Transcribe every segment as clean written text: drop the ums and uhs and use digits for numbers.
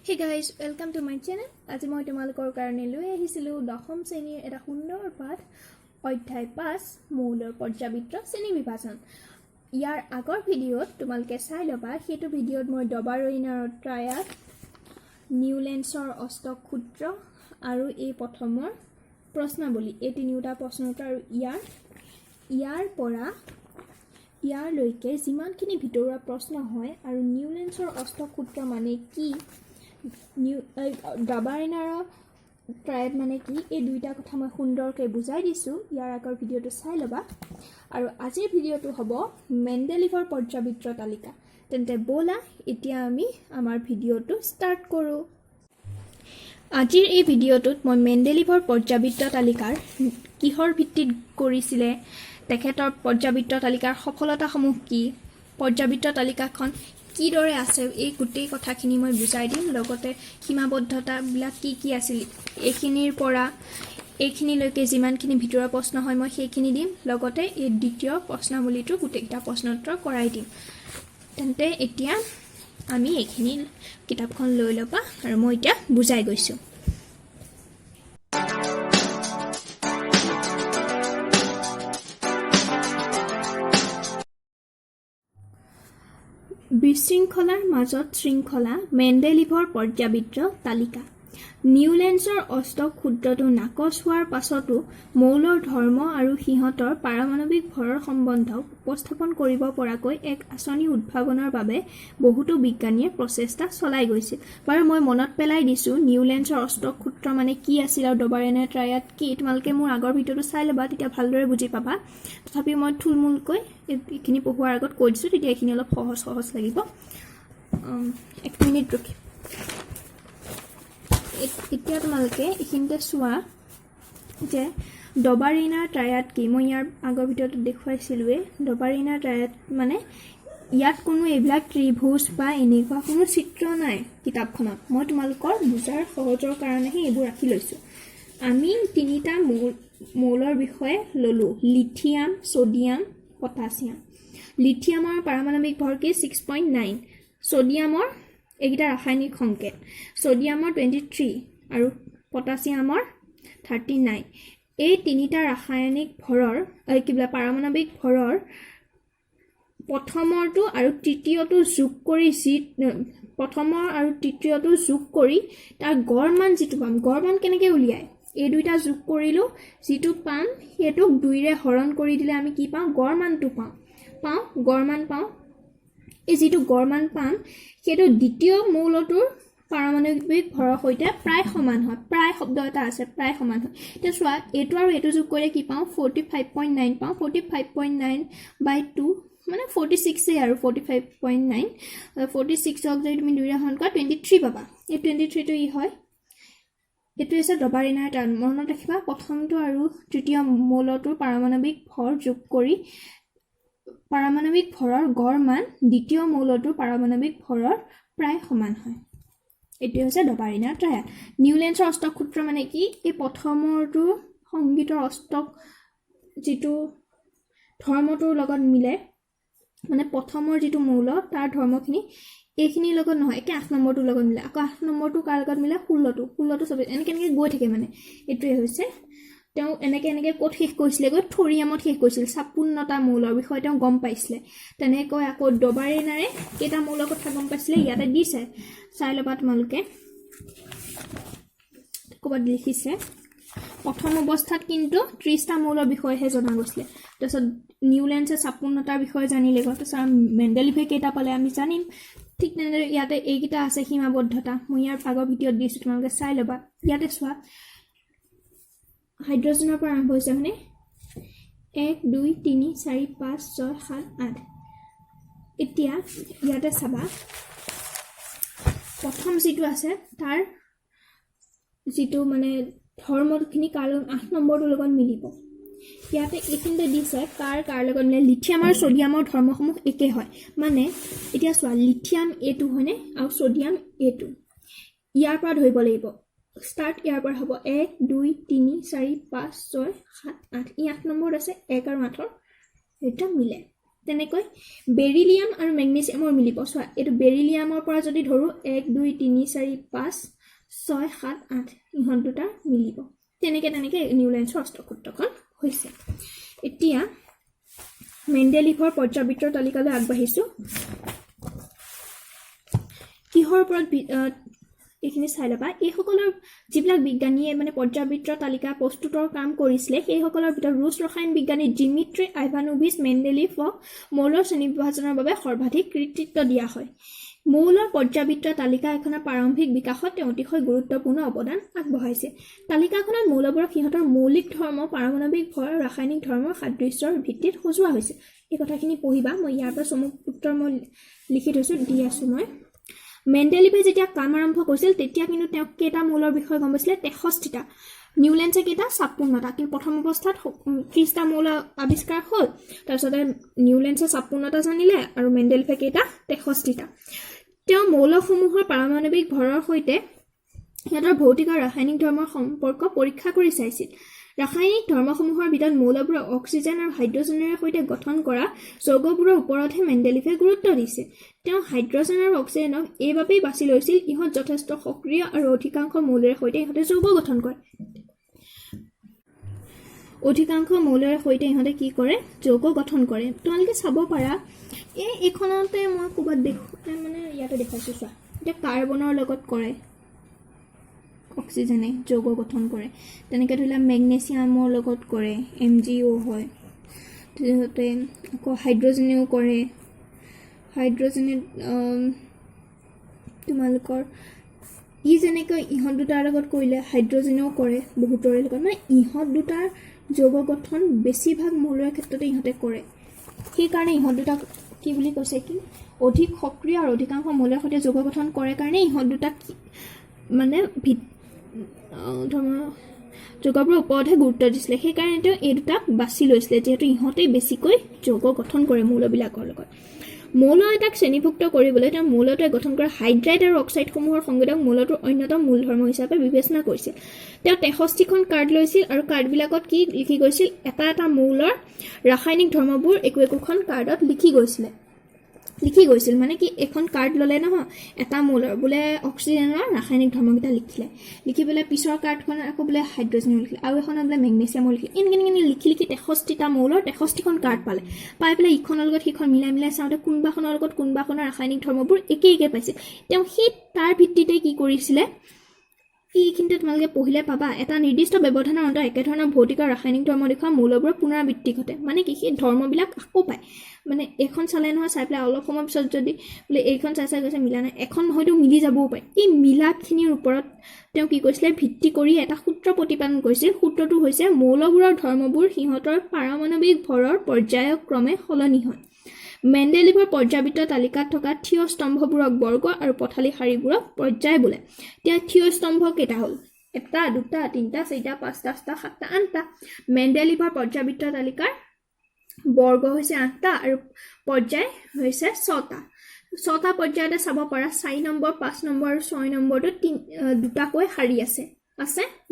Hey guys, welcome to my channel. আজি মই তোমালোকৰ কাৰণে লৈ আহিছিলোঁ দশম শ্ৰেণীৰ এটা সুন্দৰ পাঠ অধ্যায় 5 মৌলৰ পৰ্যাবৃত্ত শ্ৰেণী বিভাজন। ইয়াৰ আগৰ ভিডিঅ'ত তোমালোকে চাই ল'বা, সেইটো ভিডিঅ'ত মই ডবাৰইনাৰৰ ট্ৰায়াড, নিউলেন্সৰ অষ্টক সূত্ৰ আৰু এই প্ৰথমৰ প্ৰশ্নাৱলী, এই তিনিটা প্ৰশ্ন উত্তৰ আৰু ইয়াৰ পৰা ইয়াৰলৈকে যিমানখিনি ভিতৰুৱা প্ৰশ্ন হয় আৰু নিউলেন্সৰ অষ্টক সূত্ৰ মানে কি, ডবাৰইনাৰৰ ট্ৰায়াড মানে কি, এই দুইটা কথা মই সুন্দৰকৈ বুজাই দিছোঁ। ইয়াৰ আগৰ ভিডিঅ'টো চাই ল'বা। আৰু আজিৰ ভিডিঅ'টো হ'ব মেণ্ডেলিভৰ পৰ্যাবৃত্ত তালিকা। তেন্তে ব'লা এতিয়া আমি আমাৰ ভিডিঅ'টো ষ্টাৰ্ট কৰোঁ। আজিৰ এই ভিডিঅ'টোত মই মেণ্ডেলিভৰ পৰ্যাবৃত্ত তালিকাৰ কিহৰ ভিত্তিত কৰিছিলে, তেখেতৰ পৰ্যাবৃত্ত তালিকাৰ সফলতাসমূহ কি, পৰ্যাবৃত্ত তালিকাখন কিদৰে আছে, এই গোটেই কথাখিনি মই বুজাই দিম। লগতে সীমাবদ্ধতাবিলাক কি আছিল, এইখিনিৰ পৰা এইখিনিলৈকে যিমানখিনি ভিতৰুৱা প্ৰশ্ন হয় মই সেইখিনি দিম। লগতে এই দ্বিতীয় প্ৰশ্নাৱলীটো গোটেইকেইটা প্ৰশ্ন উত্তৰ কৰাই দিম। তেন্তে এতিয়া আমি এইখিনি কিতাপখন লৈ ল'বা আৰু মই এতিয়া বুজাই গৈছোঁ। বিশৃংখলাৰ মাজত শৃংখলা, মেণ্ডেলিভৰ পৰ্যাবৃত্ত তালিকা। নিউলেন্সৰ অষ্টক সূত্ৰটো নাকচ হোৱাৰ পাছতো মৌলৰ ধৰ্ম আৰু সিহঁতৰ পাৰমাণৱিক ভৰৰ সম্বন্ধক উপস্থাপন কৰিব পৰাকৈ এক আঁচনি উদ্ভাৱনৰ বাবে বহুতো বিজ্ঞানীয়ে প্ৰচেষ্টা চলাই গৈছিল। বাৰু মই মনত পেলাই দিছোঁ নিউলেন্সৰ অষ্টক সূত্ৰ মানে কি আছিল আৰু ডবাৰইনাৰৰ ট্ৰায়াড কি। তোমালোকে মোৰ আগৰ ভিডিঅ'টো চাই ল'বা, তেতিয়া ভালদৰে বুজি পাবা। তথাপিও মই থুলমূলকৈ এইখিনি পঢ়োৱাৰ আগত কৈ দিছোঁ, তেতিয়া এইখিনি অলপ সহজ লাগিব। এক মিনিট ৰখি এতিয়া তোমালোকে এইখিনিতে চোৱা যে ডবাৰইনাৰ ট্ৰায়াড কি। মই ইয়াৰ আগৰ ভিডিঅ'টো দেখুৱাইছিলোঁৱেই। ডবাৰইনাৰ ট্ৰায়াড মানে ইয়াত কোনো এইবিলাক ত্ৰিভুজ বা এনেকুৱা কোনো চিত্ৰ নাই কিতাপখনত। মই তোমালোকৰ বুজাৰ সহজৰ কাৰণেহে এইবোৰ ৰাখি লৈছোঁ। আমি তিনিটা মৌলৰ বিষয়ে ল'লোঁ, লিথিয়াম, ছ'ডিয়াম, পটাছিয়াম। লিথিয়ামৰ পাৰমাণৱিক ভৰ কি 6.9, ছ'ডিয়ামৰ এইকেইটা ৰাসায়নিক সংকেত, ছ'ডিয়ামৰ 23 আৰু পটাছিয়ামৰ 39। এই তিনিটা ৰাসায়নিক ভৰৰ পাৰমাণৱিক ভৰৰ প্ৰথমৰটো আৰু তৃতীয়টো যোগ কৰি তাৰ গড় মান যিটো পাম, গড় মান কেনেকৈ উলিয়ায়, এই দুইটা যোগ কৰিলোঁ, যিটো পাম সেইটোক 2ৰে হৰণ কৰি দিলে আমি কি পাওঁ, গড় মানটো গড় মান পাওঁ। এই যিটো গড় মান পাম সেইটো দ্বিতীয় মৌলটোৰ পাৰমাণৱিক ভৰৰ সৈতে প্ৰায় সমান হয়। প্ৰায় শব্দ এটা আছে, প্ৰায় সমান হয়। এতিয়া চোৱা, এইটো আৰু এইটো যোগ কৰিলে কি পাওঁ, 45.9 পাওঁ। 45.9/2 মানে 46 আৰু 45.9, 46ক যদি তুমি 2ৰে হৰণ কৰা 23 পাবা। এই 23টো হয়, এইটো হৈছে ডবাৰইনাৰ ট্ৰায়াড। মনত ৰাখিবা, প্ৰথমটো আৰু তৃতীয় মৌলটোৰ পাৰমাণৱিক ভৰ যোগ কৰি পাৰমাণৱিক ভৰৰ গড় মান দ্বিতীয় মৌলটোৰ পাৰমাণৱিক ভৰৰ প্ৰায় সমান হয়। এইটোৱে হৈছে ডবাৰইনাৰ ট্ৰায়াড। নিউলেন্সৰ অষ্টক সূত্ৰ মানে কি, এই প্ৰথমৰটো সংগীতৰ অষ্টক যিটো ধৰ্মটোৰ লগত মিলে, মানে প্ৰথমৰ যিটো মৌল তাৰ ধৰ্মখিনি এইখিনিৰ লগত নহয়, একে 8 নম্বৰটোৰ লগত মিলে, আকৌ 8 নম্বৰটো কাৰ লগত মিলে, 16টো 24, এনেকৈ গৈ থাকে। মানে এইটোৱে হৈছে, তেওঁ এনেকৈ ক'ত শেষ কৰিছিলেগৈ, থ'ৰিয়ামত শেষ কৰিছিল। 56টা মৌলৰ বিষয়ে তেওঁ গম পাইছিলে। তেনেকৈ আকৌ ডবাৰইনাৰে কেইটা মৌলৰ কথা গম পাইছিলে ইয়াতে দিছে, চাই ল'বা তোমালোকে। ক'ৰবাত লিখিছে, প্ৰথম অৱস্থাত কিন্তু 30টা মৌলৰ বিষয়েহে জনা গৈছিলে। তাৰপিছত নিউলেন্সে 56টাৰ বিষয়ে জানিলেগৈ। তাৰপিছত মেণ্ডেলিভে কেইটা পালে আমি জানিম। ঠিক তেনেদৰে ইয়াতে এইকেইটা আছে সীমাবদ্ধতা। মই ইয়াৰ আগৰ ভিডিঅ'ত দিছোঁ, তোমালোকে চাই ল'বা। ইয়াতে চোৱা, হাইড্ৰজেনৰ পৰা আৰম্ভ হৈছে, মানে 1 2 3 4 5 6 7 8। এতিয়া ইয়াতে চাবা, প্ৰথম যিটো আছে তাৰ যিটো মানে ধৰ্মখিনি কাৰ লগত, 8 নম্বৰটোৰ লগত মিলিব। ইয়াতে এইখিনিতে দিছে কাৰ লগত মিলে, লিথিয়াম আৰু ছ'ডিয়ামৰ ধৰ্মসমূহ একে হয়। মানে এতিয়া চোৱা, লিথিয়াম এইটো হয়নে আৰু ছ'ডিয়াম এইটো, ইয়াৰ পৰা ধৰিব লাগিব। ষ্টাৰ্ট ইয়াৰ পৰা হ'ব, 1 2 3 4 5 6 7 8। ই 8 নম্বৰত আছে, 1 আৰু 8ৰ এটা মিলে। তেনেকৈ বেৰিলিয়াম আৰু মেগনেছিয়ামৰ মিলিব চোৱা এইটো বেৰিলিয়ামৰ পৰা যদি ধৰো 1 2 3 4 5 6 7 8 ইহঁত দুটা মিলিব তেনেকৈ নিউলেন্সৰ অষ্টসূত্ৰখন হৈছে এতিয়া মেণ্ডেলিভৰ পৰ্যাবৃত্তৰ তালিকালৈ আগবাঢ়িছো কিহৰ ওপৰত এইখিনি চাই ল'বা এইসকলৰ যিবিলাক বিজ্ঞানীয়ে মানে পৰ্যাবৃত্তৰ তালিকা প্ৰস্তুতৰ কাম কৰিছিলে সেইসকলৰ ভিতৰত ৰুছ ৰসায়ন বিজ্ঞানী ডিমিত্ৰি আইভানোভিচ মেণ্ডেলিভক মৌলৰ শ্ৰেণীবিভাজনৰ বাবে সৰ্বাধিক কৃতিত্ব দিয়া হয় মৌলৰ পৰ্যাবৃত্তৰ তালিকা এখনৰ প্ৰাৰম্ভিক বিকাশত তেওঁ অতিশয় গুৰুত্বপূৰ্ণ অৱদান আগবঢ়াইছে তালিকাখনত মৌলবোৰক সিহঁতৰ মৌলিক ধৰ্ম পাৰমাণৱিক ভৰ ৰাসায়নিক ধৰ্মৰ সাদৃশ্যৰ ভিত্তিত সজোৱা হৈছে এই কথাখিনি পঢ়িবা মই ইয়াৰ পৰা চমুক উত্তৰ মই লিখি থৈছো দি আছো মই মেণ্ডেলিভে যেতিয়া কাম আৰম্ভ কৰিছিল তেতিয়া কিন্তু তেওঁ কেইটা মৌলৰ বিষয়ে গম পাইছিলে 63টা নিউলেন্সে কেইটা 56টা কিন্তু প্ৰথম অৱস্থাত 30টা মৌল আৱিষ্কাৰ হ'ল তাৰপিছতে নিউলেন্সে 56টা জানিলে আৰু মেণ্ডেলিভে কেইটা 63টা তেওঁ মৌলসমূহৰ পাৰমাণৱিক ভৰৰ সৈতে সিহঁতৰ ভৌতিক আৰু ৰাসায়নিক ধৰ্মৰ সম্পৰ্ক পৰীক্ষা কৰি চাইছিল ৰাসায়নিক ধৰ্মসমূহৰ ভিতৰত মৌলবোৰক অক্সিজেন আৰু হাইড্ৰজেনেৰে সৈতে গঠন কৰা যৌগবোৰৰ ওপৰতহে মেণ্ডেলিভে গুৰুত্ব দিছে তেওঁ হাইড্ৰজেন আৰু অক্সিজেনক এইবাবেই বাছি লৈছিল ইহঁত যথেষ্ট সক্ৰিয় আৰু অধিকাংশ মৌলেৰে সৈতে ইহঁতে যৌগ গঠন কৰে কি কৰে যৌগ গঠন কৰে তোমালোকে চাব পাৰা এইখনতে মই ক'ৰবাত মানে ইয়াতে দেখাইছোঁ চোৱা এতিয়া কাৰ্বনৰ লগত কৰে অক্সিজেনে যৌগ গঠন কৰে তেনেকৈ ধৰিলে মেগনেছিয়ামৰ লগত কৰে MgO হয় তাৰপিছতে আকৌ হাইড্ৰজেনেও কৰে হাইড্ৰজেনে তোমালোকৰ যেনেকৈ ইহঁত দুটাৰ লগত কৰিলে হাইড্ৰজেনেও কৰে বহুতৰে লগত মানে ইহঁত দুটাৰ যৌগ গঠন বেছিভাগ মৌলৰ ক্ষেত্ৰতে ইহঁতে কৰে সেইকাৰণে ইহঁত দুটাক কি বুলি কৈছে কি অধিক সক্ৰিয় আৰু অধিকাংশ মৌলৰ সৈতে যৌগ গঠন কৰে কাৰণে ইহঁত দুটাক মানে যৌগবোৰৰ ওপৰতহে গুৰুত্ব দিছিলে সেইকাৰণে তেওঁ এই দুটাক বাছি লৈছিলে যিহেতু ইহঁতেই বেছিকৈ যৌগ গঠন কৰে মৌলবিলাকৰ লগত মৌল এটাক শ্ৰেণীভুক্ত কৰিবলৈ তেওঁ মৌলটোৱে গঠন কৰা হাইড্ৰাইড আৰু অক্সাইডসমূহৰ সংবেদক মৌলটোৰ অন্যতম মূল ধৰ্ম হিচাপে বিবেচনা কৰিছিল তেওঁ 63খন কাৰ্ড লৈছিল আৰু কাৰ্ডবিলাকত কি লিখি গৈছিল এটা মৌলৰ ৰাসায়নিক ধৰ্মবোৰ একোখন কাৰ্ডত লিখি গৈছিল মানে কি এখন কাৰ্ড ল'লে নহয় এটা মৌলৰ বোলে অক্সিজেনৰ ৰাসায়নিক ধৰ্মকেইটা লিখি পেলাই পিছৰ কাৰ্ডখনত আকৌ বোলে হাইড্ৰজেনৰ লিখিলে আৰু এখনত বোলে মেগনেছিয়ামৰ লিখিলে এনেকৈ লিখি 63টা মৌলৰ 63খন কাৰ্ড পাই পেলাই ইখনৰ লগত সিখন মিলাই চাওঁতে কোনোবাখনৰ লগত কোনোবাখনৰ ৰাসায়নিক ধৰ্মবোৰ একে পাইছে তেওঁ সেই তাৰ ভিত্তিতে কি কৰিছিলে এইখিনিতে তোমালোকে পঢ়িলে পাবা এটা নিৰ্দিষ্ট ব্যৱধানৰ অন্তত একেধৰণৰ ভৌতিক আৰু ৰাসায়নিক ধৰ্ম দেখুওৱা মৌলবোৰৰ পুনৰাবৃত্তি ঘটে মানে কি সেই ধৰ্মবিলাক আকৌ পায় মানে এখন চালে নহয় চাই পেলাই অলপ সময় পিছত যদি বোলে এইখন চাই গৈছে মিলা নাই এখন হয়তো মিলি যাবও পাৰে এই মিলাখিনিৰ ওপৰত তেওঁ কি কৰিছিলে ভিত্তি কৰি এটা সূত্ৰ প্ৰতিপাদন কৰিছিল সূত্ৰটো হৈছে মৌলবোৰৰ ধৰ্মবোৰ সিহঁতৰ পাৰমাণৱিক ভৰৰ পৰ্যায়ক্ৰমে সলনি হয় মেণ্ডেলিভৰ পৰ্যাবৃত্ত তালিকাত থকা থিয় স্তম্ভবোৰক বৰ্গ আৰু পথালি শাৰীবোৰক পৰ্যায় বোলে এতিয়া থিয় স্তম্ভ কেইটা হ'ল 1 2 3 4 5 6 7 8টা মেণ্ডেলিভৰ পৰ্যাবৃত্ত তালিকাৰ বৰ্গ হৈছে 8টা আৰু পৰ্যায় হৈছে 6টা পৰ্যায়তে চাব পাৰা 4 নম্বৰ 5 নম্বৰ আৰু 6 নম্বৰটো দুটাকৈ শাৰী আছে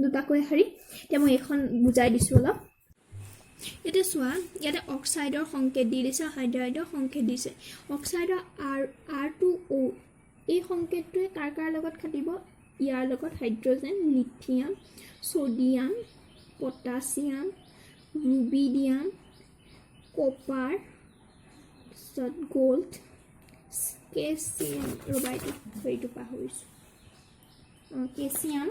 দুটাকৈ শাৰী এতিয়া মই এখন বুজাই দিছোঁ অলপ এতিয়া চোৱা ইয়াতে অক্সাইডৰ সংকেত দি দিছে হাইড্ৰাইডৰ সংকেত দিছে অক্সাইডৰ R2O এই সংকেতটোৱে কাৰ লগত খাটিব ইয়াৰ লগত hydrogen lithium sodium potassium rubidium copper gold caesium এইটো পাহৰিছোঁ কেছিয়াম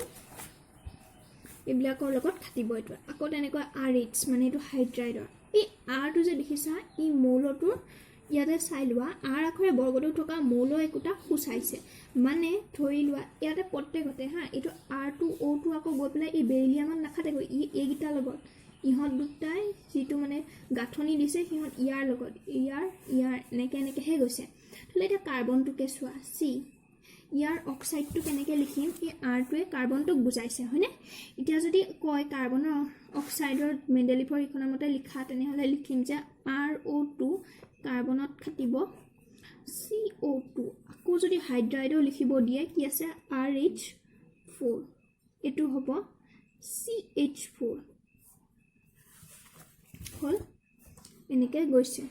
এইবিলাকৰ লগত খাটিব এইটো আকৌ তেনেকৈ RH মানে এইটো হাইড্ৰাইডৰ এই Rটো যে দেখিছা এই মৌলটোৰ ইয়াতে চাই লোৱা R আখৰে বৰ্গটো থকা মৌল একোটা সূচাইছে মানে ধৰি লোৱা ইয়াতে প্ৰত্যেকতে এইটো R2O2 আকৌ গৈ পেলাই এই বেৰিলিয়ামত নাখাটেগৈ এইকেইটাৰ লগত ইহঁত দুটাই যিটো মানে গাঁথনি দিছে সিহঁত ইয়াৰ লগত ইয়াৰ এনেকেহে গৈছে তাহলে এতিয়া কাৰ্বনটোকে চোৱা C ইয়াৰ অক্সাইডটো কেনেকৈ লিখিম এই Rটোৱে কাৰ্বনটোক বুজাইছে হয়নে এতিয়া যদি কয় কাৰ্বনৰ অক্সাইডৰ মেণ্ডেলিভৰ ইখনৰ মতে লিখা তেনেহ'লে লিখিম যে RO2 কাৰ্বনত খাটিব CO2 আকৌ যদি হাইড্ৰাইডো লিখিব দিয়ে কি আছে RH4 এটো হ'ব CH4 হল এনেকৈ গৈছে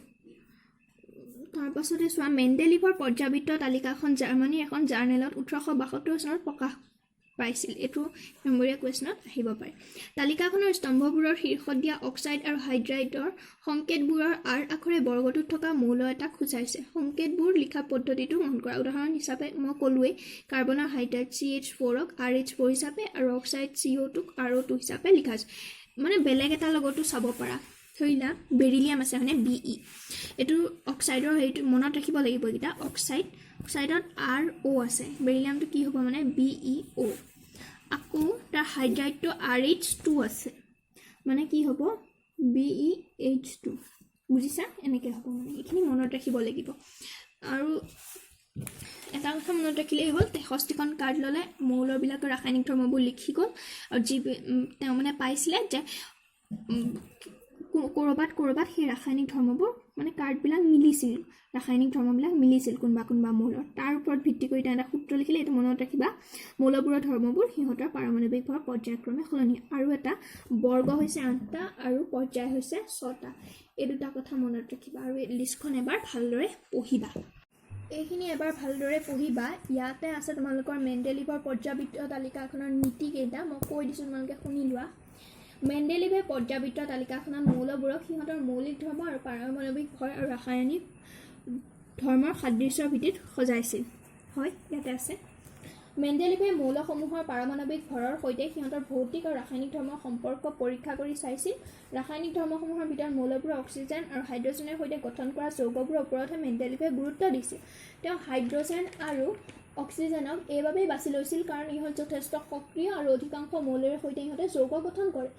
তাৰপাছতে চোৱা মেণ্ডেলিভৰ পৰ্যাবৃত্ত তালিকাখন জাৰ্মানীৰ এখন জাৰ্নেলত 1872 চনত প্ৰকাশ পাইছিল। এইটো নম্বৰীয়া কুৱেশ্যনত আহিব পাৰে। তালিকাখনৰ স্তম্ভবোৰৰ শীৰ্ষত দিয়া অক্সাইড আৰু হাইড্ৰাইডৰ সংকেতবোৰৰ আৰ আখৰে বৰ্গটোত থকা মৌল এটাক সূচাইছে। সংকেতবোৰ লিখা পদ্ধতিটো মন কৰা। উদাহৰণ হিচাপে মই ক'লোৱেই কাৰ্বনৰ হাইড্ৰাইড CH4ক RH4 হিচাপে আৰু অক্সাইড CO2ক RO2 হিচাপে লিখা আছে। মানে বেলেগ এটা লগতো চাব পাৰা। ধৰিলা বেৰিলিয়াম আছে মানে BE। এইটো অক্সাইডৰ হেৰিটো মনত ৰাখিব লাগিব এইকেইটা। অক্সাইডত RO আছে, বেৰিলিয়ামটো কি হ'ব মানে BeO। আকৌ তাৰ হাইড্ৰাইডটো RH2 আছে, মানে কি হ'ব BeH2। বুজিছা? এনেকৈ হ'ব মানে এইখিনি মনত ৰাখিব লাগিব। আৰু এটা কথা মনত ৰাখিলেই হ'ল 63খন কাৰ্ড ল'লে মৌলবিলাকৰ ৰাসায়নিক ধৰ্মবোৰ লিখি গ'ল। আৰু যি তেওঁ মানে পাইছিলে যে ক'ৰবাত সেই ৰাসায়নিক ধৰ্মবোৰ মানে কাৰ্ডবিলাক মিলিছিল, ৰাসায়নিক ধৰ্মবিলাক মিলিছিল কোনোবা মৌলৰ। তাৰ ওপৰত ভিত্তি কৰি এটা সূত্ৰ লিখিলে এইটো মনত ৰাখিবা, মৌলবোৰৰ ধৰ্মবোৰ সিহঁতৰ পাৰমাণৱিক ভৰ পৰ্যায়ক্ৰমে সলনি। আৰু এটা বৰ্গ হৈছে 8টা আৰু পৰ্যায় হৈছে 6টা। এই দুটা কথা মনত ৰাখিবা আৰু এই লিষ্টখন এবাৰ ভালদৰে পঢ়িবা। এইখিনি এবাৰ ভালদৰে পঢ়িবা। ইয়াতে আছে তোমালোকৰ মেণ্ডেলিভৰ পৰ্যাবৃত্ত তালিকাখনৰ নীতিকেইটা। মই কৈ দিছোঁ, তোমালোকে শুনি লোৱা। মেণ্ডেলিভে পৰ্যাবৃত্ত তালিকাখনত মৌলবোৰক সিহঁতৰ মৌলিক ধৰ্ম আৰু পাৰমাণৱিক ভৰ আৰু ৰাসায়নিক ধৰ্মৰ সাদৃশ্যৰ ভিত্তিত সজাইছিল। হয়, ইয়াতে আছে। মেণ্ডেলিভে মৌলসমূহৰ পাৰমাণৱিক ভৰৰ সৈতে সিহঁতৰ ভৌতিক আৰু ৰাসায়নিক ধৰ্মৰ সম্পৰ্ক পৰীক্ষা কৰি চাইছিল। ৰাসায়নিক ধৰ্মসমূহৰ ভিতৰত মৌলবোৰৰ অক্সিজেন আৰু হাইড্ৰজেনৰ সৈতে গঠন কৰা যৌগবোৰৰ ওপৰতহে মেণ্ডেলিভে গুৰুত্ব দিছিল। তেওঁ হাইড্ৰজেন আৰু অক্সিজেনক এইবাবেই বাছি লৈছিল কাৰণ ইহঁত যথেষ্ট সক্ৰিয় আৰু অধিকাংশ মৌলেৰে সৈতে ইহঁতে যৌগ গঠন কৰে।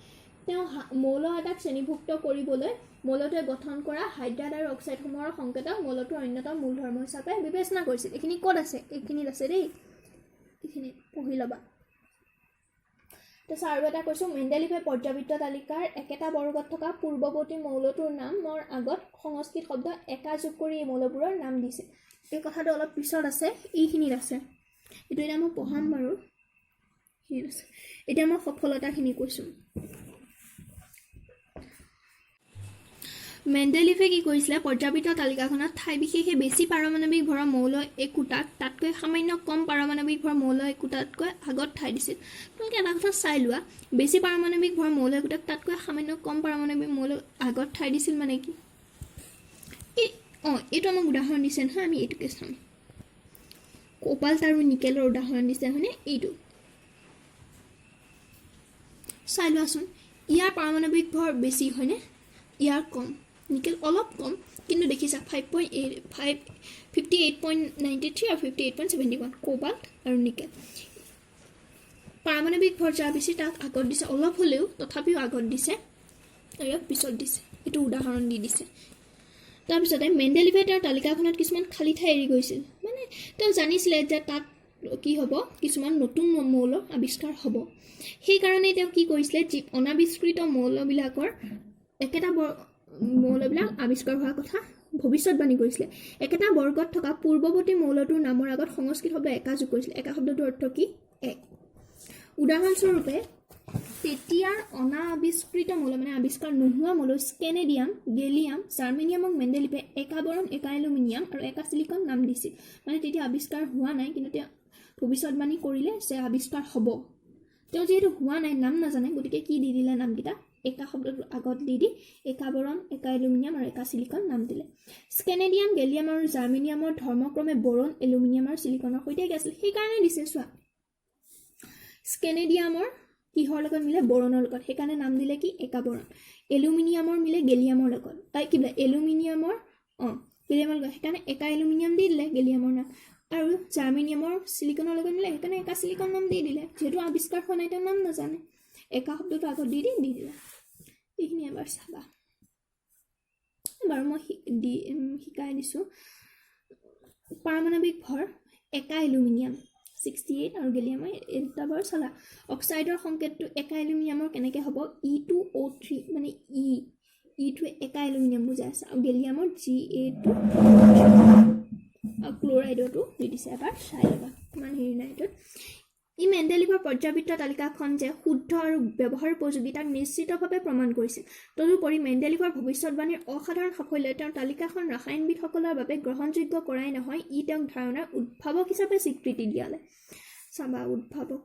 তেওঁ মৌল এটাক শ্ৰেণীভুক্ত কৰিবলৈ মৌলটোৱে গঠন কৰা হাইড্ৰাইড আৰু অক্সাইডসমূহৰ সংকেতক মৌলটোৰ অন্যতম মূল ধৰ্ম হিচাপে বিবেচনা কৰিছিল। এইখিনি ক'ত আছে? এইখিনিত আছে দেই, এইখিনি পঢ়ি ল'বা। তাৰপিছত আৰু এটা কৈছোঁ, মেণ্ডেলিভে পৰ্যাবৃত্ত তালিকাৰ একেটা বৰ্গত থকা পূৰ্বৱৰ্তী মৌলটোৰ নামৰ আগত সংস্কৃত শব্দ একা যোগ কৰি এই মৌলবোৰৰ নাম দিছিল। এই কথাটো অলপ পিছত আছে, এইখিনিত আছে। এইটো এতিয়া মই পঢ়াম বাৰু, ঠিক আছে। এতিয়া মই সফলতাখিনি কৈছোঁ। মেণ্ডেলিভে কি কৰিছিলে, পৰ্যাবৃত্ত তালিকাখনত ঠাই বিশেষে বেছি পাৰমাণৱিক ভৰৰ মৌল একোটাক তাতকৈ সামান্য কম পাৰমাণৱিক ভৰৰ মৌল একোটাতকৈ আগত ঠাই দিছিল। তোমালোকে এটা কথা চাই লোৱা, বেছি পাৰমাণৱিক ভৰৰ মৌল একোটাক তাতকৈ সামান্য কম পাৰমাণৱিক মৌল আগত ঠাই দিছিল মানে কি? এইটো আমাক উদাহৰণ দিছে নহয়, আমি এইটোকে চাম। কোবাল্ট আৰু নিকেলৰ উদাহৰণ দিছে হয়নে? এইটো চাই লোৱাচোন, ইয়াৰ পাৰমাণৱিক ভৰ বেছি হয়নে? ইয়াৰ কম। নিকেল অলপ কম, কিন্তু দেখিছা 58.93 আৰু 58.71 কোবাল্ট আৰু নিকেল। পাৰমাণৱিক ভৰ যাৰ বেছি তাক আগত দিছে, অলপ হ'লেও তথাপিও আগত দিছে, আৰু ইয়াক পিছত দিছে। এইটো উদাহৰণ দি দিছে। তাৰপিছতে মেণ্ডেলিভে তেওঁৰ তালিকাখনত কিছুমান খালী ঠাই এৰি গৈছিল। মানে তেওঁ জানিছিলে যে তাত কি হ'ব, কিছুমান নতুন মৌল আৱিষ্কাৰ হ'ব। সেইকাৰণে তেওঁ কি কৰিছিলে, অনাৱিষ্কৃত মৌলবিলাকৰ একেটা মৌলবিলাক আৱিষ্কাৰ হোৱাৰ কথা ভৱিষ্যতবাণী কৰিছিলে। একেটা বৰ্গত থকা পূৰ্বৱৰ্তী মৌলটোৰ নামৰ আগত সংস্কৃত শব্দ একা যোগ কৰিছিলে। একা শব্দটোৰ অৰ্থ কি? এক। উদাহৰণস্বৰূপে তেতিয়াৰ অনাৱিষ্কৃত মৌল মানে আৱিষ্কাৰ নোহোৱা মৌল স্কেনেডিয়াম, গেলিয়াম, জাৰ্মেনিয়ামক মেণ্ডেলিভে একা বৰণ, একা এলুমিনিয়াম আৰু একা চিলিকন নাম দিছিল। মানে তেতিয়া আৱিষ্কাৰ হোৱা নাই, কিন্তু তেওঁ ভৱিষ্যতবাণী কৰিলে যে আৱিষ্কাৰ হ'ব। তেওঁ যিহেতু হোৱা নাই, নাম নাজানে, গতিকে কি দি দিলে নামকেইটা? একা শব্দটোৰ আগত দি একা বৰণ, একা এলুমিনিয়াম আৰু একা চিলিকন নাম দিলে। স্কেনেডিয়াম, গেলিয়াম আৰু জাৰ্মেনিয়ামৰ ধৰ্মক্ৰমে বৰণ, এলুমিনিয়াম আৰু চিলিকনৰ সৈতে আছিল। সেইকাৰণে দিছে চোৱা, স্কেনেডিয়ামৰ কিহৰ লগত মিলে? বৰণৰ লগত, সেইকাৰণে নাম দিলে কি? একা বৰণ। এলুমিনিয়ামৰ মিলে গেলিয়ামৰ লগত, কি বোলে? এলুমিনিয়ামৰ গেলিয়ামৰ লগত, সেইকাৰণে একা এলুমিনিয়াম দি দিলে গেলিয়ামৰ নাম। আৰু জাৰ্মেনিয়ামৰ চিলিকনৰ লগত মিলে, সেইকাৰণে একা চিলিকন নাম দি দিলে। যিহেতু আৱিষ্কাৰ হোৱা নাই, তেওঁ নাম নাজানে, একা শব্দটো আগত দি দিলে। এইখিনি এবাৰ চাবা। এবাৰ মই শিকাই দিছোঁ। পাৰমাণৱিক ভৰ একা এলুমিনিয়াম 68 আৰু গেলিয়ামৰ এই দুটা বাৰু চালা। অক্সাইডৰ সংকেতটো একা এলুমিনিয়ামৰ কেনেকৈ হ'ব? E2O3, মানে ইটোৱে একা এলুমিনিয়াম বুজাই আছে, আৰু গেলিয়ামৰ Ga2 আৰু ক্লৰাইডতো দি দিছে। এবাৰ চাই ল'বা, ইমান হেৰি নাই এইটোত। ই মেণ্ডেলিভৰ পৰ্যাবৃত্ত তালিকাখন যে শুদ্ধ আৰু ব্যৱহাৰ উপযোগী তাক নিশ্চিতভাৱে প্ৰমাণ কৰিছিল। তদুপৰি মেণ্ডেলিভৰ ভৱিষ্যতবাণীৰ অসাধাৰণ সাফল্যই তেওঁৰ তালিকাখন ৰাসায়নবিদসকলৰ বাবে গ্ৰহণযোগ্য কৰাই নহয়, ই তেওঁক ধাৰণাৰ উদ্ভাৱক হিচাপে স্বীকৃতি দিয়ালে। চাবা উদ্ভাৱক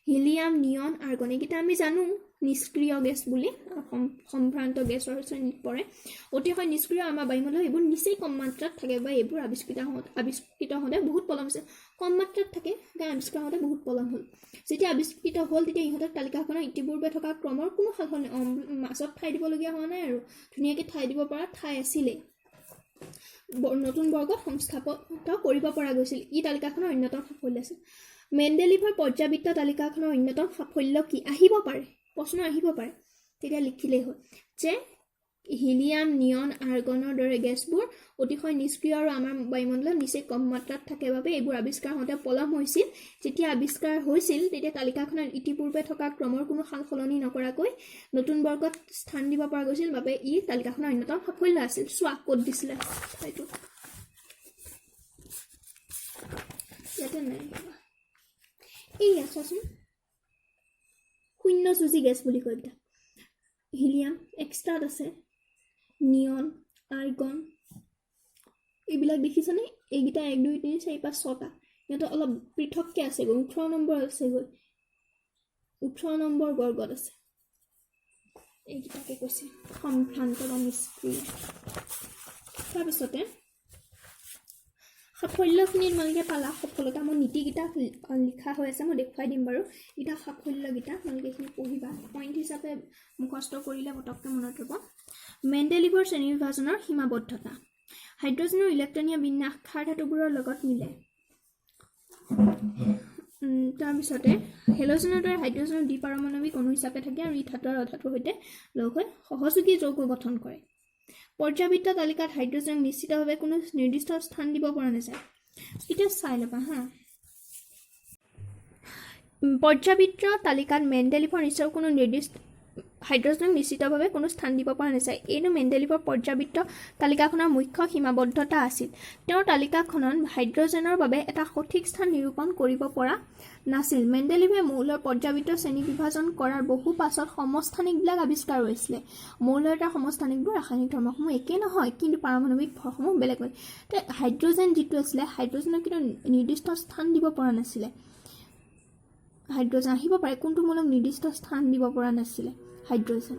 হিলিয়াম, নিয়ন, আৰ্গন এইকেইটা আমি জানো নিষ্ক্ৰিয় গেছ বুলি, সম্ভ্ৰান্ত গেছৰ শ্ৰেণীত পৰে। অতিশয় নিষ্ক্ৰিয় আমাৰ বায়ুমণ্ডলত এইবোৰ নিচেই কম মাত্ৰাত থাকে বা এইবোৰ আৱিষ্কৃত হওঁতে বহুত পলম হৈছে। কম মাত্ৰাত থাকে কাৰণ আৱিষ্কাৰ হওঁতে বহুত পলম হ'ল। যেতিয়া আৱিষ্কৃত হ'ল তেতিয়া ইহঁতৰ তালিকাখনৰ ইতিপূৰ্বে থকা ক্ৰমৰ কোনো সালসলনি মাজত ঠাই দিবলগীয়া হোৱা নাই আৰু ধুনীয়াকৈ ঠাই দিব পৰা ঠাই আছিলেই। নতুন বৰ্গত সংস্থাপিত কৰিব পৰা গৈছিল। ই তালিকাখনৰ অন্যতম সাফল্য আছিল। মেণ্ডেলিভৰ পৰ্যাবৃত্ত তালিকাখনৰ অন্যতম সাফল্য কি আহিব পাৰে, প্ৰশ্ন আহিব পাৰে, তেতিয়া লিখিলেই হ'ল যে হিলিয়াম, নিয়ন, আৰ্গনৰ দৰে গেছবোৰ অতিশয় নিষ্ক্ৰিয় আৰু আমাৰ বায়ুমণ্ডলত নিচেই কম মাত্ৰাত থাকে বাবে এইবোৰ আৱিষ্কাৰ হওঁতে পলম হৈছিল। যেতিয়া আৱিষ্কাৰ হৈছিল তেতিয়া তালিকাখনত ইতিপূৰ্বে থকা ক্ৰমৰ কোনো সাল সলনি নকৰাকৈ নতুন বৰ্গত স্থান দিব পৰা গৈছিল বাবে ই তালিকাখনৰ অন্যতম সাফল্য আছিল। চোৱা ক'ত দিছিলে এইটো ইয়াতে নাই, এইয়া চোৱাচোন শূন্য যুঁজি গেছ বুলি কয় এইকেইটা। হিলিয়াম এক্সট্ৰাত আছে, নিয়ন, আৰ্গন এইবিলাক দেখিছানে? এইকেইটা 1 2 3 4 5 6টা সিহঁতৰ অলপ পৃথককৈ আছেগৈ। 18 নম্বৰ আছেগৈ, 18 নম্বৰ বৰ্গত আছে। এইকেইটাকে কৈছে সম্ভ্ৰান্ত বা নিষ্ক্ৰিয়। তাৰপিছতে সাফল্যখিনি তোমালোকে পালা, সফলতা। মই নীতিকেইটা লিখা হৈ আছে, মই দেখুৱাই দিম বাৰু। এইকেইটা সাফল্যকেইটা তোমালোকে এইখিনি পঢ়িবা, পইণ্ট হিচাপে মুখস্থ কৰিলে পটককৈ মনত ৰ'ব। মেণ্ডেলিভৰ শ্ৰেণীবিভাজনৰ সীমাবদ্ধতা, হাইড্ৰজেনৰ ইলেক্ট্ৰনীয় বিন্যাস ক্ষাৰ ধাতুবোৰৰ লগত মিলে। তাৰপিছতে হেল'জেনৰ দৰে হাইড্ৰজেনৰ দ্বিপাৰমাণৱিক অণু হিচাপে থাকে আৰু ই ধাতু আৰু অধাতুৰ সৈতে লগ হৈ সহযোগী যৌগ গঠন কৰে। পৰ্যাবৃত্ত তালিকাত হাইড্ৰজেনক নিশ্চিতভাৱে কোনো নিৰ্দিষ্ট স্থান দিব পৰা নাযায়। এতিয়া চাই ল'বা হা, পৰ্যাবৃত্ত তালিকাত মেণ্ডেলিভৰ নিশ্চয় কোনো নিৰ্দিষ্ট হাইড্ৰজেনক নিশ্চিতভাৱে কোনো স্থান দিব পৰা নাযায়। এইটো মেণ্ডেলিভৰ পৰ্যাবৃত্ত তালিকাখনৰ মুখ্য সীমাবদ্ধতা আছিল। তেওঁৰ তালিকাখনত হাইড্ৰজেনৰ বাবে এটা সঠিক স্থান নিৰূপণ কৰিব পৰা নাছিল। মেণ্ডেলিভে মৌলৰ পৰ্যাবৃত্ত শ্ৰেণী বিভাজন কৰাৰ বহু পাছত সমস্থানিকবিলাক আৱিষ্কাৰ হৈছিলে। মৌল এটাৰ সমস্থানিকবোৰ ৰাসায়নিক ধৰ্মসমূহ একেই নহয়, কিন্তু পাৰমাণৱিক ভৰসমূহ বেলেগ হয়। হাইড্ৰজেন যিটো আছিলে, হাইড্ৰজেনক কিন্তু নিৰ্দিষ্ট স্থান দিব পৰা নাছিলে। হাইড্ৰজেন আহিব পাৰে, কোনটো মৌলক নিৰ্দিষ্ট স্থান দিব পৰা নাছিলে হাইড্ৰজেন।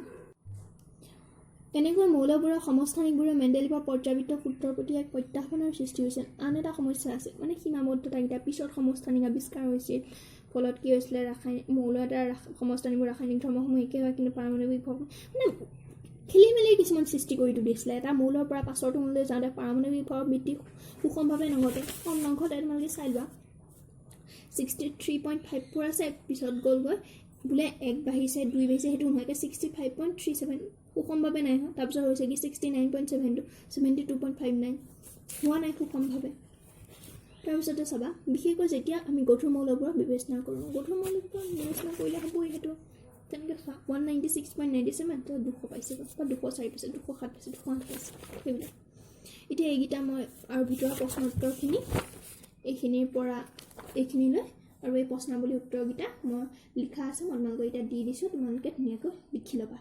এনেকৈ মৌলবোৰৰ সমস্থানিকবোৰে মেণ্ডেলিভৰ পৰ্যাবৃত্ত সূত্ৰৰ প্ৰতি এক প্ৰত্যাহ্বানৰ সৃষ্টি হৈছিল। আন এটা সমস্যা আছিল, মানে সীমাবদ্ধতাকেইটা পিছত সমস্থানিক আৱিষ্কাৰ হৈছিল, ফলত কি হৈছিলে মৌল এটাৰ সমস্থানিকবোৰ ৰাসায়নিক ধৰ্মসমূহ একেই হয়, কিন্তু পাৰমাণৱিক ভৰ মানে খেলি মেলি কিছুমান সৃষ্টি কৰি তুলিছিলে। এটা মৌলৰ পৰা পাছৰটো মৌললৈ যাওঁতে পাৰমাণৱিক ভৰ বৃদ্ধি সুষমভাৱে নঘটে। কম নঘটে, তোমালোকে চাই লোৱা 63.54 আছে, পিছত গ'লগৈ বোলে 1 বাঢ়িছে 2 বাঢ়িছে, সেইটো নহয়, 65.37 সুষমভাৱে নাই হোৱা। তাৰপিছত হৈছে কি 69.72, 72.59 হোৱা নাই সুষমভাৱে। তাৰপিছতে চাবা, বিশেষকৈ যেতিয়া আমি গধুৰ মৌলবোৰক বিবেচনা কৰোঁ, গধুৰ মৌলবোৰক বিবেচনা কৰিলে হ'বই সেইটো। তেনেকৈ চোৱা 196.97 তো 200 পাইছে বা 204 পাইছে, 207 পাইছে, 208 পাইছে, সেইবিলাক। এতিয়া এইকেইটা মই আৰু ভিতৰৰ প্ৰশ্ন উত্তৰখিনি এইখিনিৰ পৰা এইখিনিলৈ, আৰু এই প্ৰশ্নাৱলী উত্তৰকেইটা মই লিখা আছে, মই তোমালোকক এতিয়া দি দিছোঁ, তোমালোকে ধুনীয়াকৈ লিখি ল'বা।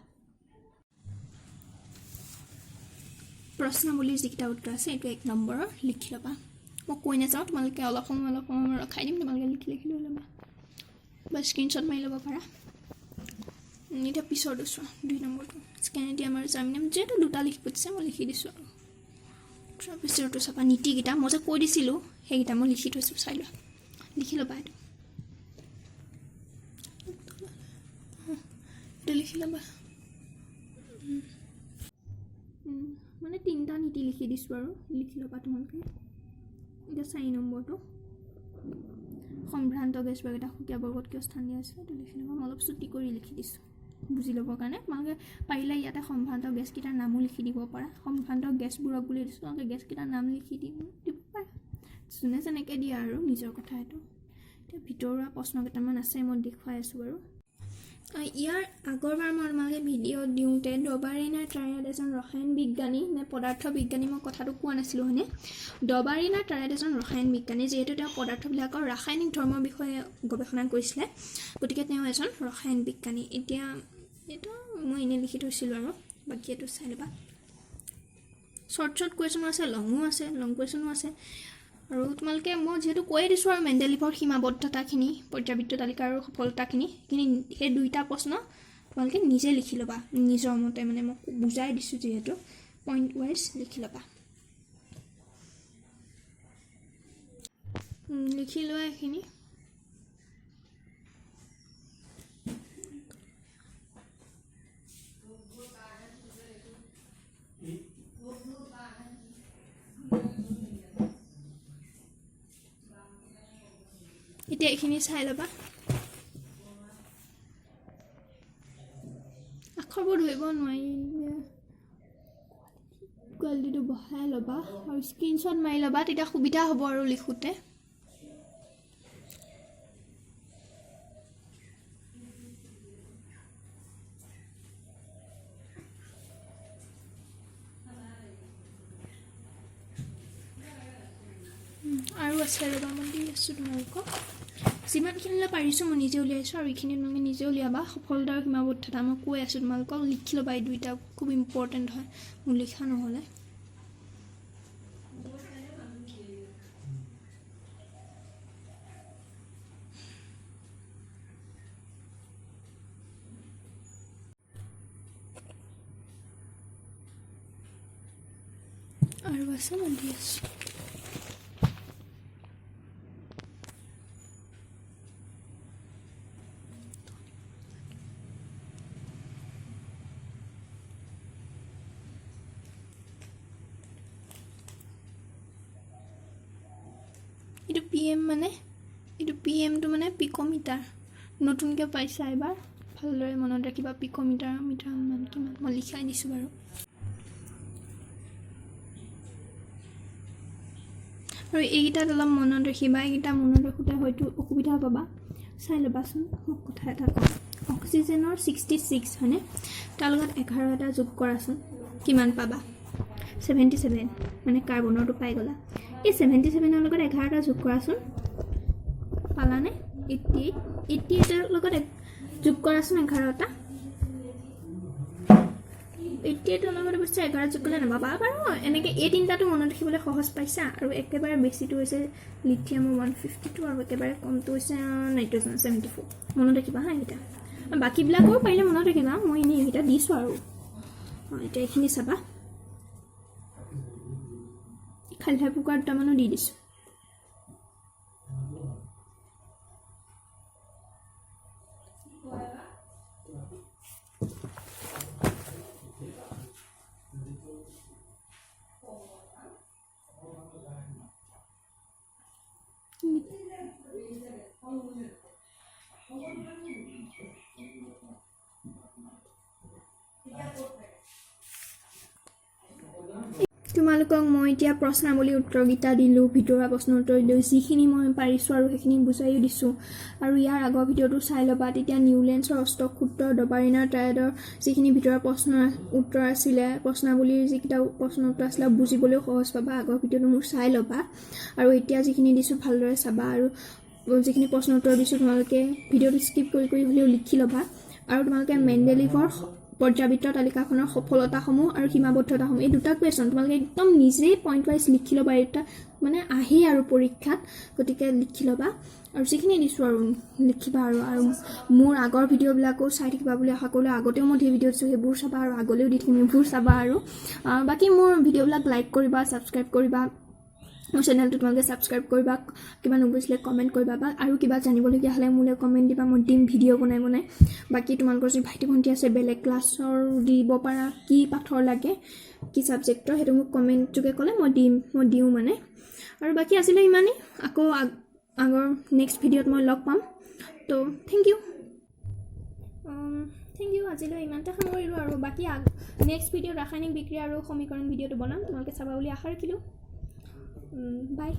প্ৰশ্নাৱলীৰ যিকেইটা উত্তৰ আছে এইটো 1 নম্বৰৰ লিখি ল'বা। মই কৈ নাযাওঁ, তোমালোকে অলপ সময় ৰখাই দিম, তোমালোকে লিখি লৈ ল'বা বা স্ক্ৰীনশ্বট মাৰি ল'ব পাৰা। এতিয়া পিছৰটো চোৱা 2 নম্বৰটো স্কেনেডিয়াম আৰু জাৰ্মেনিয়াম, যিহেতু 2টা লিখিব দিছে মই লিখি দিছোঁ। আৰু তাৰপিছৰটো চাবা নীতিকেইটা মই যে কৈ দিছিলোঁ সেইকেইটা মই লিখি থৈছোঁ, চাই লোৱা, লিখি ল'বা। এইটো লিখি ল'বা, মানে 3টা নীতি লিখি দিছোঁ আৰু লিখি ল'বা তোমালোকে। এতিয়া 4 নম্বৰটো সম্ভ্ৰান্ত গেছ এটা সুকীয়া বৰ্গত কিয় স্থান দিয়া আছিলে, এইটো লিখি ল'বা। মই অলপ চুটি কৰি লিখি দিছোঁ বুজি ল'বৰ কাৰণে। তোমালোকে পাৰিলে ইয়াতে সম্ভ্ৰান্ত গেছকেইটাৰ নামো লিখি দিব পাৰা। সম্ভ্ৰান্ত গেছবোৰক বুলি দিছোঁ, তোমালোকে গেছকেইটাৰ নাম লিখি দিব পাৰা, যোনে যেনেকৈ দিয়া আৰু নিজৰ কথা এইটো। এতিয়া ভিতৰুৱা প্ৰশ্ন কেইটামান আছে, মই দেখুৱাই আছোঁ বাৰু। ইয়াৰ আগৰবাৰ মই তোমালোকে ভিডিঅ' দিওঁতে ডবাৰিনা ট্ৰায়াড এজন ৰসায়ন বিজ্ঞানী নে পদাৰ্থ বিজ্ঞানী মই কথাটো কোৱা নাছিলোঁ হয়নে ডবাৰিনা ট্ৰায়াড এজন ৰসায়ন বিজ্ঞানী যিহেতু তেওঁ পদাৰ্থবিলাকৰ ৰাসায়নিক ধৰ্মৰ বিষয়ে গৱেষণা কৰিছিলে গতিকে তেওঁ এজন ৰসায়ন বিজ্ঞানী এতিয়া এইটো মই এনেই লিখি থৈছিলোঁ আৰু বাকী এইটো চাই ল'বা শ্বৰ্ট কুৱেশ্যনো আছে লং কুৱেশ্যনো আছে আৰু তোমালোকে মই যেহেতু কৈয়ে দিছোঁ আৰু মেণ্ডেলিভৰ সীমাবদ্ধতাখিনি পৰ্যাবৃত্ত তালিকাৰ সফলতাখিনি সেই দুইটা প্ৰশ্ন তোমালোকে নিজে লিখি ল'বা নিজৰ মতে মানে মই বুজাই দিছোঁ যিহেতু পইণ্ট ৱাইজ লিখি ল'বা লিখি লোৱা এইখিনি এতিয়া এইখিনি চাই ল'বা আখৰবোৰ ধৰিব নোৱাৰি কোৱালিটিটো বঢ়াই ল'বা আৰু স্ক্ৰীনশ্বট মাৰি ল'বা তেতিয়া সুবিধা হ'ব আৰু লিখোঁতে আৰু আছে ৰ'বা মই দি আছোঁ তোমালোকক যিমানখিনিলৈ পাৰিছোঁ মই নিজে উলিয়াইছোঁ আৰু এইখিনি তোমালোকে নিজে উলিয়াবা সফলতাৰ সীমাবদ্ধতা মই কৈ আছোঁ তোমালোকক লিখি ল'বা এই দুইটা খুব ইম্পৰ্টেণ্ট হয় মোৰ লিখা নহ'লে আৰু আছে মই দি আছোঁ এইটো PM মানে এইটো PMটো মানে পিক'মিটাৰ নতুনকৈ পাইছা এবাৰ ভালদৰে মনত ৰাখিবা পিক'মিটাৰ মিটাৰ মান কিমান মই লিখাই দিছোঁ বাৰু আৰু এইকেইটাত অলপ মনত ৰাখিবা এইকেইটা মনত ৰাখোঁতে হয়তো অসুবিধা পাবা চাই ল'বাচোন মোক কথা এটা কওঁ অক্সিজেনৰ 66 হয়নে তাৰ লগত 11 এটা যোগ কৰাচোন কিমান পাবা 77 মানে কাৰ্বনৰটো পাই গ'লা এই 77ৰ লগত 11টা যোগ কৰাচোন পালানে 88 লগত যোগ কৰাচোন 11টা 88ৰ লগত অৱশ্যে 11 যোগ কৰিলে নাপাবা বাৰু এনেকৈ এই তিনিটাটো মনত ৰাখিবলৈ সহজ পাইছা আৰু একেবাৰে বেছিটো হৈছে লিথিয়ামৰ 152 আৰু একেবাৰে কমটো হৈছে নাইট্ৰজেন 74 মনত ৰাখিবা হা এইকেইটা বাকীবিলাকো পাৰিলে মনত ৰাখিবা মই এনেই এইকেইটা দিছোঁ আৰু এতিয়া এইখিনি চাবা খালি ঠাই পুকাৰ দুটামানো দি দিছোঁ তোমালোকক মই এতিয়া প্ৰশ্নাৱলী উত্তৰকেইটা দিলোঁ ভিতৰুৱা প্ৰশ্ন উত্তৰ দিলোঁ যিখিনি মই পাৰিছোঁ আৰু সেইখিনি বুজাইও দিছোঁ আৰু ইয়াৰ আগৰ ভিডিঅ'টো চাই ল'বা তেতিয়া নিউলেন্সৰ অষ্টক সূত্ৰ ডবাৰিনা ট্ৰায়াডৰ যিখিনি ভিতৰুৱা প্ৰশ্ন উত্তৰ আছিলে প্ৰশ্নাৱলীৰ যিকেইটা প্ৰশ্ন উত্তৰ আছিলে বুজিবলৈও সহজ পাবা আগৰ ভিডিঅ'টো মোৰ চাই ল'বা আৰু এতিয়া যিখিনি দিছোঁ ভালদৰে চাবা আৰু যিখিনি প্ৰশ্ন উত্তৰ দিছোঁ তোমালোকে ভিডিঅ'টো স্কিপ কৰি হ'লেও লিখি ল'বা আৰু তোমালোকে মেণ্ডেলিভৰ পৰ্যাবৃত্ত তালিকাখনৰ সফলতাসমূহ আৰু সীমাবদ্ধতাসমূহ এই দুটা কুৱেশ্যন তোমালোকে একদম নিজেই পইণ্ট ৱাইজ লিখি ল'বা এটা মানে আহি আৰু পৰীক্ষাত গতিকে লিখি ল'বা আৰু যিখিনি দিছোঁ আৰু লিখিবা আৰু মোৰ আগৰ ভিডিঅ'বিলাকো চাই থাকিবা বুলি আশা কৰিলোঁ আগতেও মই ধেৰ ভিডিঅ' দিছোঁ সেইবোৰ চাবা আৰু আগলৈও দি থাকিম সেইবোৰ চাবা আৰু বাকী মোৰ ভিডিঅ'বিলাক লাইক কৰিবা ছাবস্ক্ৰাইব কৰিবা মোৰ চেনেলটো তোমালোকে ছাবস্ক্ৰাইব কৰিবা কিবা নুবুজিলে কমেণ্ট কৰিবা বা আৰু কিবা জানিবলগীয়া হ'লে মোলৈ কমেণ্ট দিবা মই দিম ভিডিঅ' বনাই বাকী তোমালোকৰ যি ভাইটি ভণ্টি আছে বেলেগ ক্লাছৰ দিব পাৰা কি পাঠৰ লাগে কি ছাবজেক্টৰ সেইটো মোক কমেণ্ট যোগে ক'লে মই দিওঁ মানে আৰু বাকী আজিলৈ ইমানেই আকৌ আগৰ নেক্সট ভিডিঅ'ত মই লগ পাম তো থেংক ইউ আজিলৈ ইমানতে সামৰিলোঁ আৰু বাকী নেক্সট ভিডিঅ'ত ৰাসায়নিক বিক্ৰিয়া আৰু সমীকৰণ ভিডিঅ'টো বনাম তোমালোকে চাবা বুলি আশা ৰাখিলোঁ বাই